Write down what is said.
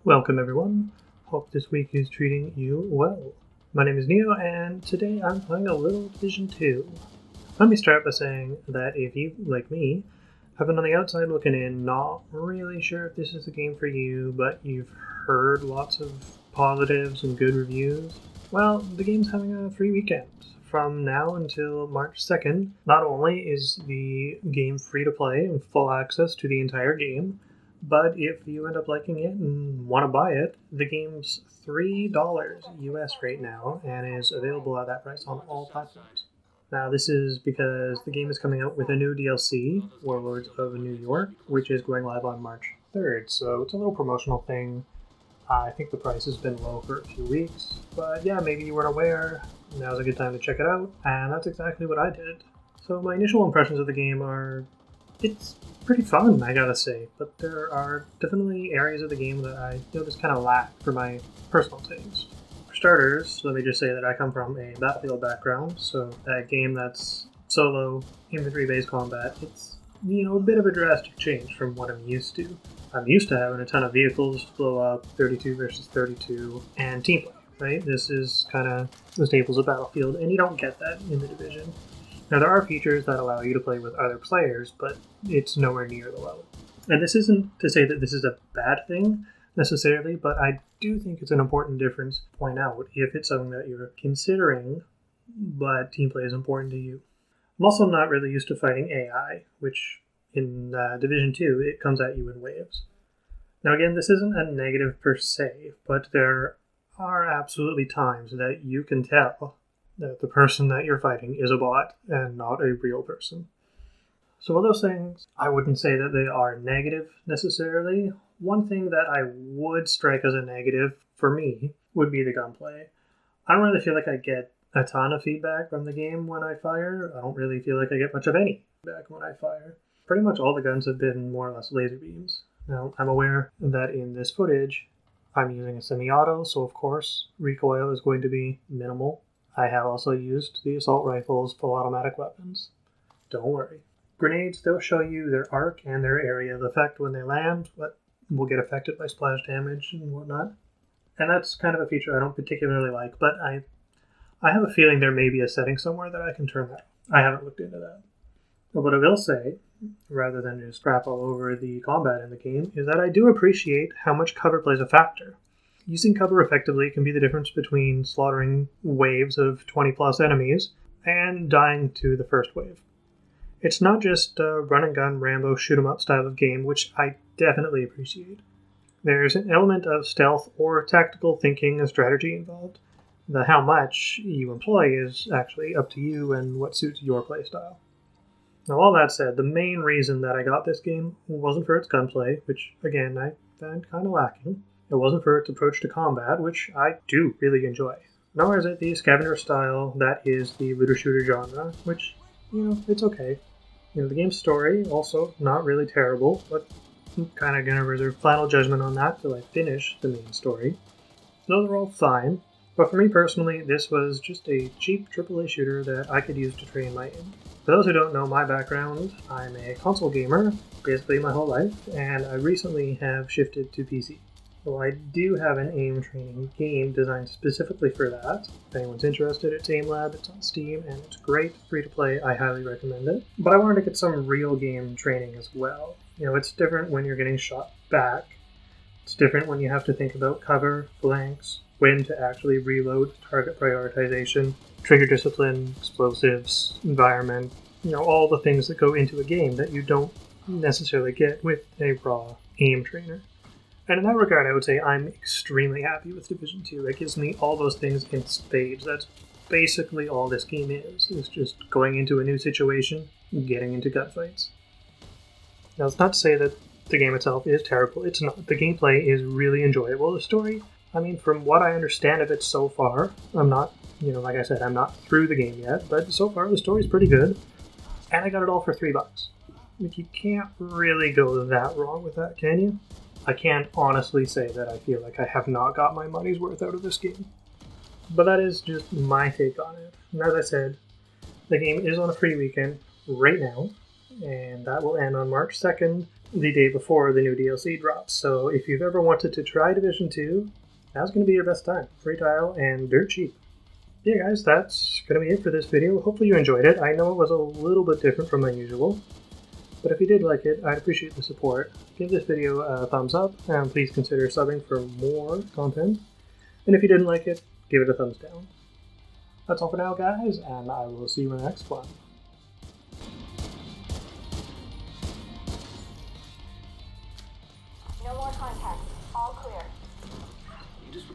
Welcome everyone. Hope this week is treating you well. My name is Neo and today I'm playing a little Division 2. Let me start by saying that if you, like me, have been on the outside looking in, not really sure if this is the game for you, but you've heard lots of positives and good reviews, well, the game's having a free weekend. From now until March 2nd, not only is the game free to play and full access to the entire game, but if you end up liking it and want to buy it, the game's $3 US right now and is available at that price on all platforms. Now, this is because the game is coming out with a new DLC, Warlords of New York, which is going live on March 3rd, so it's a little promotional thing. I think the price has been low for a few weeks, but yeah, maybe you weren't aware. Now's a good time to check it out, and that's exactly what I did. So my initial impressions of the game are, it's pretty fun, I gotta say, but there are definitely areas of the game that I just kind of lack for my personal taste. For starters, let me just say that I come from a Battlefield background, so that game that's solo, infantry-based combat, it's, a bit of a drastic change from what I'm used to. I'm used to having a ton of vehicles blow up, 32 versus 32, and team play, right? This is kind of the staples of Battlefield, and you don't get that in the Division. Now, there are features that allow you to play with other players, but it's nowhere near the level. And this isn't to say that this is a bad thing, necessarily, but I do think it's an important difference to point out if it's something that you're considering, but team play is important to you. I'm also not really used to fighting AI, which in Division 2, it comes at you in waves. Now again, this isn't a negative per se, but there are absolutely times that you can tell that the person that you're fighting is a bot and not a real person. So while those things, I wouldn't say that they are negative necessarily. One thing that I would strike as a negative for me would be the gunplay. I don't really feel like I get a ton of feedback from the game when I fire. I don't really feel like I get much of any feedback when I fire. Pretty much all the guns have been more or less laser beams. Now, I'm aware that in this footage, I'm using a semi-auto, so of course, recoil is going to be minimal. I have also used the assault rifle's full automatic weapons. Don't worry. Grenades, they'll show you their arc and their area of effect when they land, but will get affected by splash damage and whatnot. And that's kind of a feature I don't particularly like, but I have a feeling there may be a setting somewhere that I can turn that. I haven't looked into that. But what I will say, rather than just crap all over the combat in the game, is that I do appreciate how much cover plays a factor. Using cover effectively can be the difference between slaughtering waves of 20 plus enemies and dying to the first wave. It's not just a run and gun Rambo shoot 'em up style of game, which I definitely appreciate. There's an element of stealth or tactical thinking and strategy involved. The how much you employ is actually up to you and what suits your playstyle. Now, all that said, the main reason that I got this game wasn't for its gunplay, which, again, I found kind of lacking. It wasn't for its approach to combat, which I do really enjoy. Nor is it the scavenger style that is the looter-shooter genre, which, it's okay. The game's story, also not really terrible, but I'm kind of going to reserve final judgment on that till I finish the main story. Those are all fine, but for me personally, this was just a cheap AAA shooter that I could use to train my aim. For those who don't know my background, I'm a console gamer, basically my whole life, and I recently have shifted to PC. So I do have an aim training game designed specifically for that. If anyone's interested, it's AimLab, it's on Steam, and it's great, free to play, I highly recommend it. But I wanted to get some real game training as well. It's different when you're getting shot back. It's different when you have to think about cover, flanks, when to actually reload, target prioritization, trigger discipline, explosives, environment, all the things that go into a game that you don't necessarily get with a raw aim trainer. And in that regard, I would say I'm extremely happy with Division 2. It gives me all those things in spades. That's basically all this game is. It's just going into a new situation, getting into gunfights. Now, it's not to say that the game itself is terrible. It's not. The gameplay is really enjoyable. The story, from what I understand of it so far, I'm not, like I said, I'm not through the game yet, but so far the story's pretty good. And I got it all for $3. You can't really go that wrong with that, can you? I can't honestly say that I feel like I have not got my money's worth out of this game. But that is just my take on it. And as I said, the game is on a free weekend right now, and that will end on March 2nd the day before the new DLC drops. So if you've ever wanted to try Division 2, now's going to be your best time. Free trial and dirt cheap. Yeah guys, that's going to be it for this video. Hopefully you enjoyed it. I know it was a little bit different from my usual, but if you did like it, I'd appreciate the support. Give this video a thumbs up, and please consider subbing for more content. And if you didn't like it, give it a thumbs down. That's all for now guys, and I will see you in the next one.